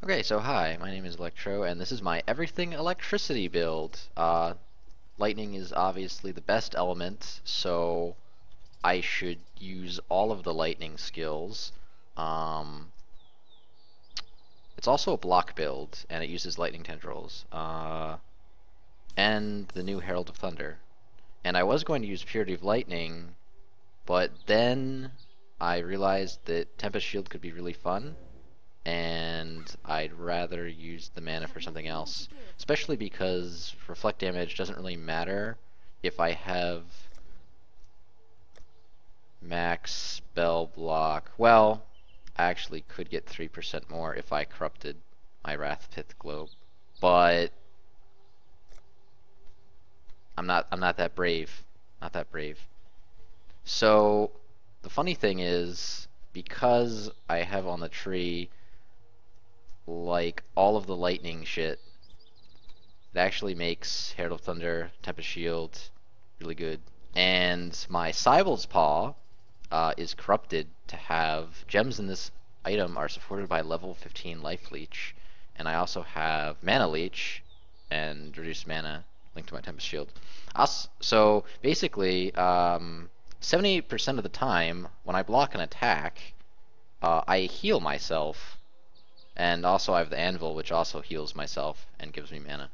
Okay, so hi, my name is Electro, and this is my everything electricity build. Lightning is obviously the best element, so I should use all of the lightning skills. Um, it's also a block build, and it uses Lightning Tendrils, and the new Herald of Thunder. And I was going to use Purity of Lightning, but then I realized that Tempest Shield could be really fun, and I'd rather use the mana for something else, especially because reflect damage doesn't really matter if I have max spell block. Well, I actually could get 3% more if I corrupted my Rathpith Globe, but I'm not that brave. Not that brave. So the funny thing is, because I have on the tree like all of the lightning shit, it actually makes Herald of Thunder, Tempest Shield really good. And my Cybel's Paw is corrupted to have gems in this item are supported by level 15 Life Leech, and I also have Mana Leech and reduced mana linked to my Tempest Shield. So basically, 78% of the time when I block an attack, I heal myself. And also I have the Anvil, which also heals myself and gives me mana.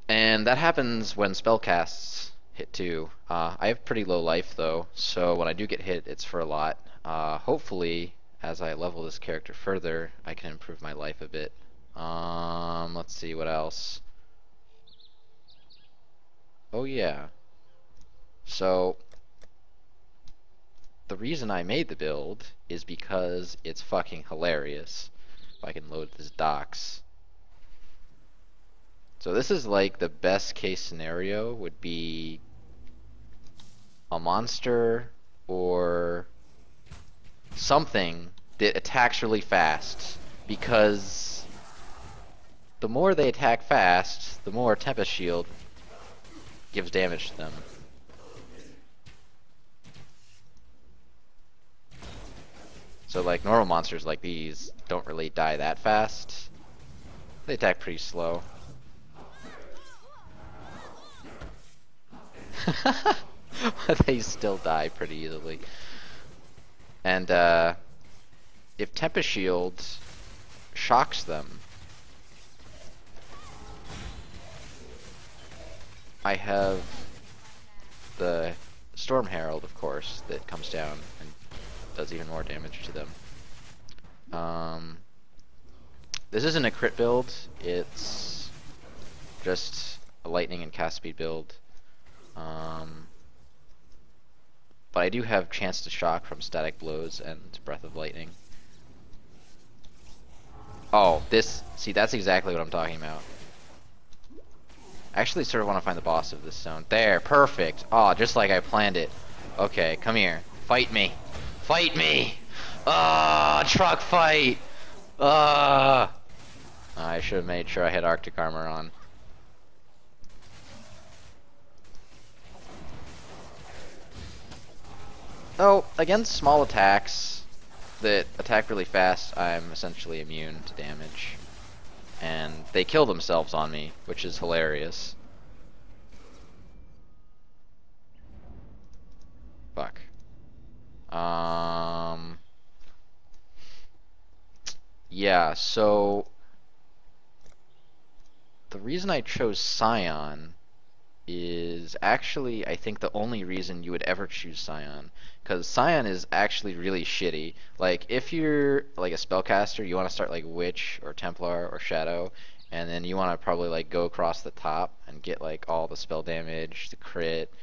And that happens when spellcasts hit too. I have pretty low life though, so when I do get hit, it's for a lot. Hopefully, as I level this character further, I can improve my life a bit. Let's see what else. Oh yeah. So the reason I made the build is because it's fucking hilarious. If I can load this docs. So this is like the best case scenario would be a monster or something that attacks really fast, because the more they attack fast, the more Tempest Shield gives damage to them. So like normal monsters like these don't really die that fast. They attack pretty slow. They still die pretty easily. And if Tempest Shield shocks them, I have the Storm Herald, of course, that comes down and does even more damage to them. This isn't a crit build, it's just a lightning and cast speed build. But I do have chance to shock from static blows and breath of lightning. Oh, see, that's exactly what I'm talking about. I actually sort of want to find the boss of this zone. There, perfect. Oh, just like I planned it. Okay, come here. Fight me. Fight me! Ah, truck fight! Ah! I should have made sure I had Arctic armor on. Oh, against small attacks that attack really fast, I'm essentially immune to damage. And they kill themselves on me, which is hilarious. Fuck. Yeah, so the reason I chose Scion is actually, I think, the only reason you would ever choose Scion. Because Scion is actually really shitty. Like, if you're like a spellcaster, you want to start like Witch or Templar or Shadow, and then you want to probably like go across the top and get like all the spell damage, the crit,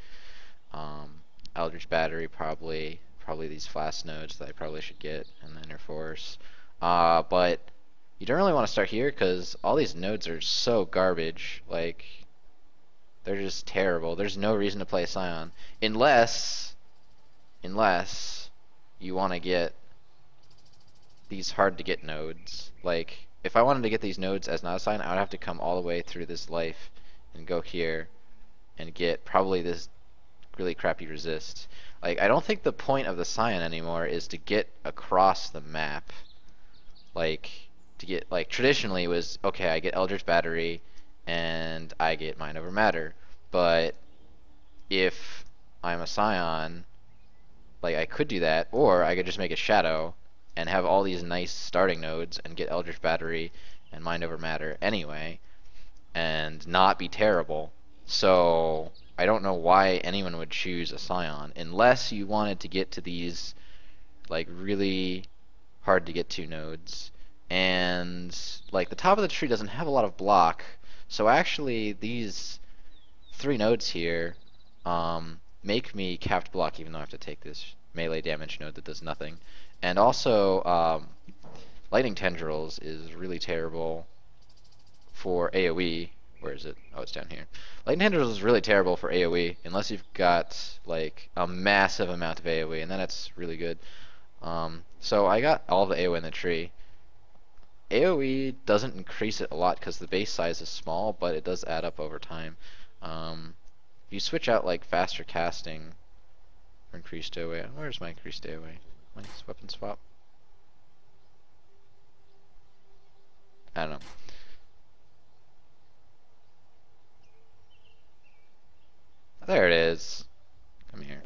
Eldritch Battery probably these flash nodes that I probably should get, and the Inner Force. But you don't really want to start here because all these nodes are so garbage. Like, they're just terrible. There's no reason to play Scion unless you want to get these hard to get nodes. Like, if I wanted to get these nodes as not a Scion, I would have to come all the way through this life and go here and get probably this really crappy resist. Like, I don't think the point of the Scion anymore is to get across the map. Like, to get, like, traditionally it was, okay, I get Eldritch Battery and I get Mind Over Matter. But if I'm a Scion, like, I could do that, or I could just make a Shadow and have all these nice starting nodes and get Eldritch Battery and Mind Over Matter anyway, and not be terrible. So I don't know why anyone would choose a Scion unless you wanted to get to these like really hard to get to nodes. And like the top of the tree doesn't have a lot of block, so actually these 3 nodes here make me capped block, even though I have to take this melee damage node that does nothing. And also Lightning Tendrils is really terrible for AoE. Where is it? Oh, it's down here. Lightning Tendrils is really terrible for AoE unless you've got like a massive amount of AoE, and then it's really good. So I got all the AoE in the tree. AoE doesn't increase it a lot because the base size is small, but it does add up over time. If you switch out like faster casting or increased AoE, where's my increased AoE? My weapon swap? I don't know. There it is. Come here.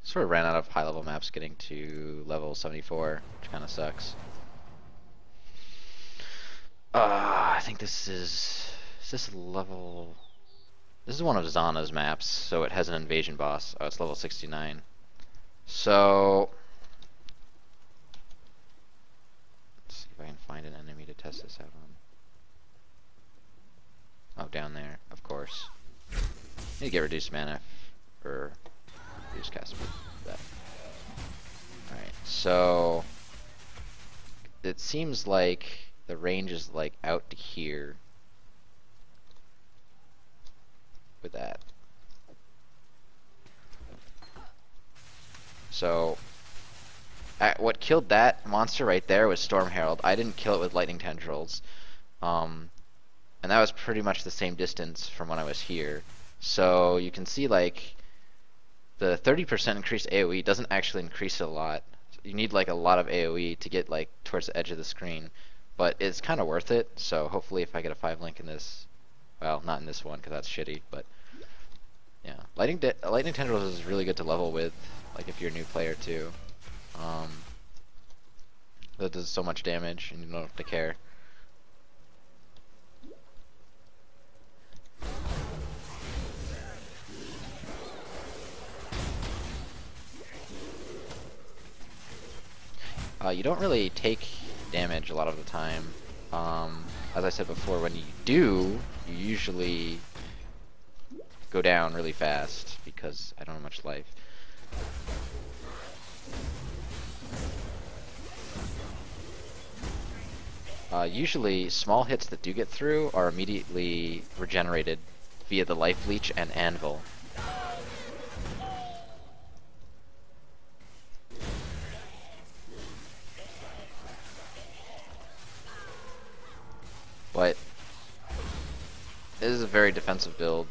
Sort of ran out of high level maps getting to level 74, which kind of sucks. I think this is this level? This is one of Zana's maps, so it has an invasion boss. Oh, it's level 69. So let's see if I can find an enemy to test this out on. Oh, down there, of course. Need to get reduced mana for reduced cast speed. Alright, so it seems like the range is like out to here with that. So what killed that monster right there was Storm Herald. I didn't kill it with Lightning Tendrils. And that was pretty much the same distance from when I was here. So you can see like the 30% increased AoE doesn't actually increase it a lot. You need like a lot of AoE to get like towards the edge of the screen. But it's kind of worth it, so hopefully if I get a 5 link in this, well, not in this one because that's shitty, but yeah. Lightning Tendrils is really good to level with, like if you're a new player too. That does so much damage and you don't have to care. You don't really take damage a lot of the time. As I said before, when you do, you usually go down really fast because I don't have much life. Usually, small hits that do get through are immediately regenerated via the Life Leech and Anvil. But it is a very defensive build,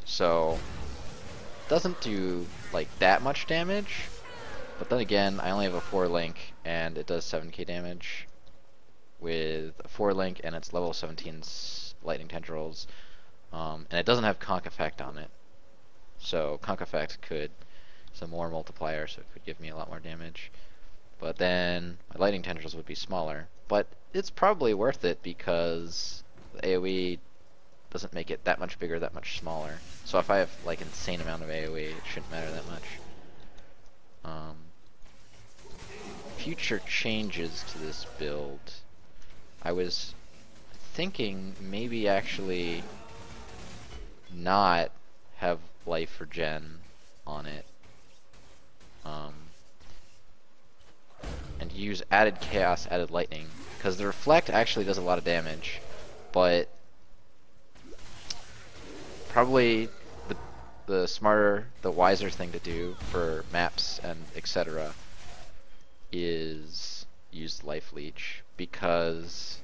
so it doesn't do like that much damage. But then again, I only have a 4 link, and it does 7k damage with a 4 link, and it's level 17's Lightning Tendrils, and it doesn't have Conk Effect on it. So Conk Effect could some more multiplier, so it could give me a lot more damage. But then my Lightning Tendrils would be smaller. But it's probably worth it because the AoE doesn't make it that much bigger, that much smaller. So if I have like an insane amount of AoE, it shouldn't matter that much. Future changes to this build. I was thinking maybe actually not have Life for Gen on it. And use added chaos, added lightning, because the reflect actually does a lot of damage, but probably the smarter, the wiser thing to do for maps and etc. is use Life Leech, because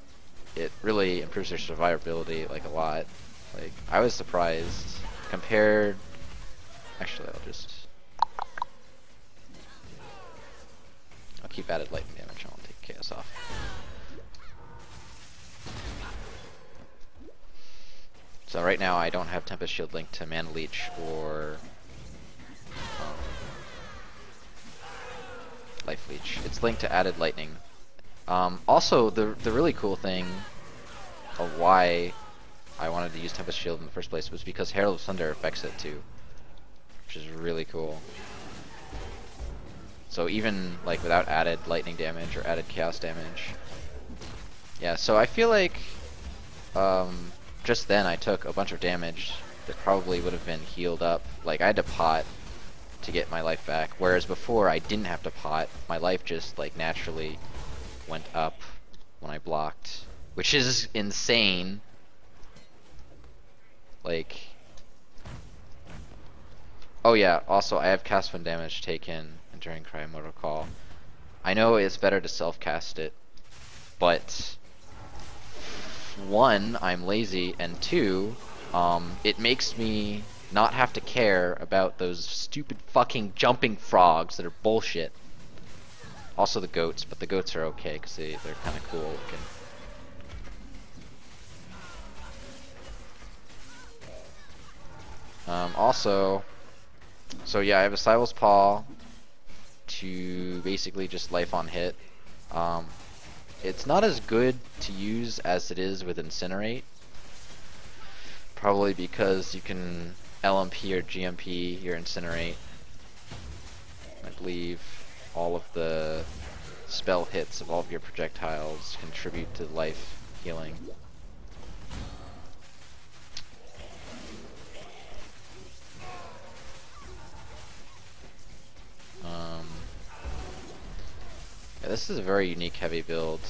it really improves their survivability like a lot. Like I was surprised compared. Actually, I'll just keep added lightning damage. I'll take chaos off. So right now I don't have Tempest Shield linked to Mana Leech or Life Leech. It's linked to added lightning. Also, the really cool thing of why I wanted to use Tempest Shield in the first place was because Herald of Thunder affects it too, which is really cool. So even like without added lightning damage or added chaos damage, yeah. So I feel like just then I took a bunch of damage that probably would have been healed up. Like I had to pot to get my life back, whereas before I didn't have to pot. My life just like naturally went up when I blocked, which is insane. Like, oh yeah, also I have cast when damage taken during Cry Immortal Call. I know it's better to self-cast it, but one, I'm lazy, and two, it makes me not have to care about those stupid fucking jumping frogs that are bullshit. Also the goats, but the goats are okay because they're kind of cool looking. Also, so yeah, I have a Sybil's Paw to basically just life on hit. It's not as good to use as it is with Incinerate. Probably because you can LMP or GMP your Incinerate. I believe all of the spell hits of all of your projectiles contribute to life healing. Yeah, this is a very unique heavy build.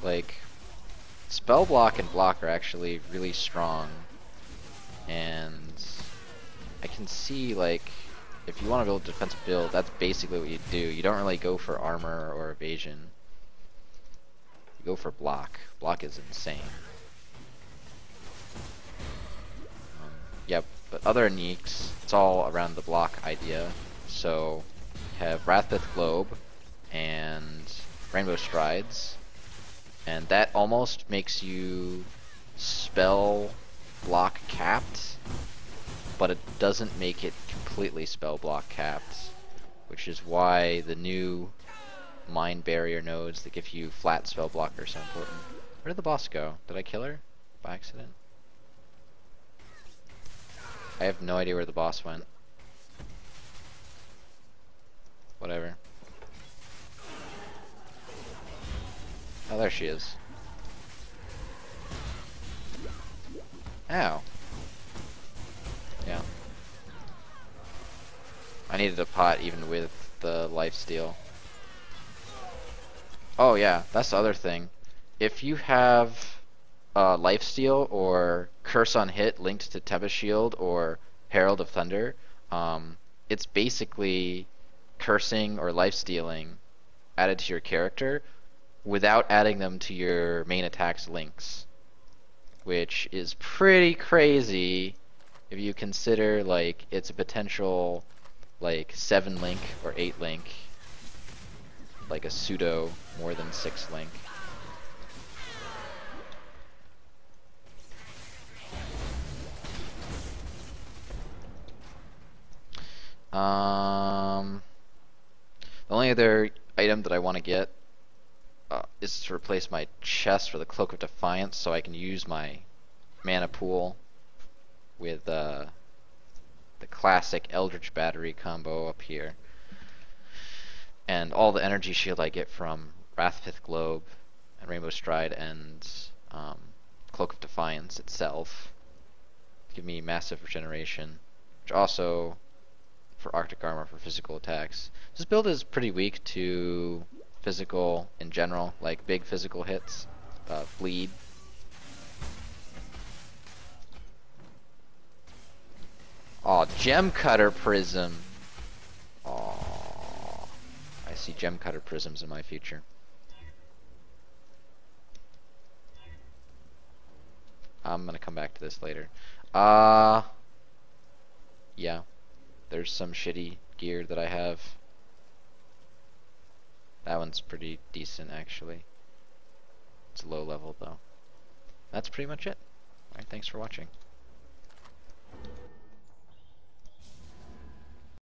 Like, spell block and block are actually really strong, and I can see, like, if you want to build a defensive build, that's basically what you do. You don't really go for armor or evasion. You go for block. Block is insane. Yep, but other uniques, it's all around the block idea. So, you have Rathpith Globe and Rainbowstrides, and that almost makes you spell block capped, but it doesn't make it completely spell block capped, which is why the new Mind Barrier nodes that give you flat spell block are so important. Where did the boss go? Did I kill her by accident? I have no idea where the boss went. Whatever. Oh, there she is. Ow. Yeah. I needed a pot even with the lifesteal. Oh yeah, that's the other thing. If you have lifesteal or Curse on Hit linked to Tempest Shield or Herald of Thunder, it's basically cursing or lifestealing added to your character without adding them to your main attack's links, which is pretty crazy if you consider like it's a potential like 7 link or 8 link, like a pseudo more than 6 link. The only other item that I want to get is to replace my chest for the Cloak of Defiance, so I can use my mana pool with the classic Eldritch Battery combo up here, and all the energy shield I get from Rathpith Globe and Rainbowstride and Cloak of Defiance itself give me massive regeneration, which also for Arctic Armor for physical attacks. This build is pretty weak to physical in general, like big physical hits, bleed. Aw, Gem Cutter Prism. Aw, I see Gem Cutter Prisms in my future. I'm gonna come back to this later. Yeah. There's some shitty gear that I have. That one's pretty decent, actually. It's low level, though. That's pretty much it. Alright, thanks for watching.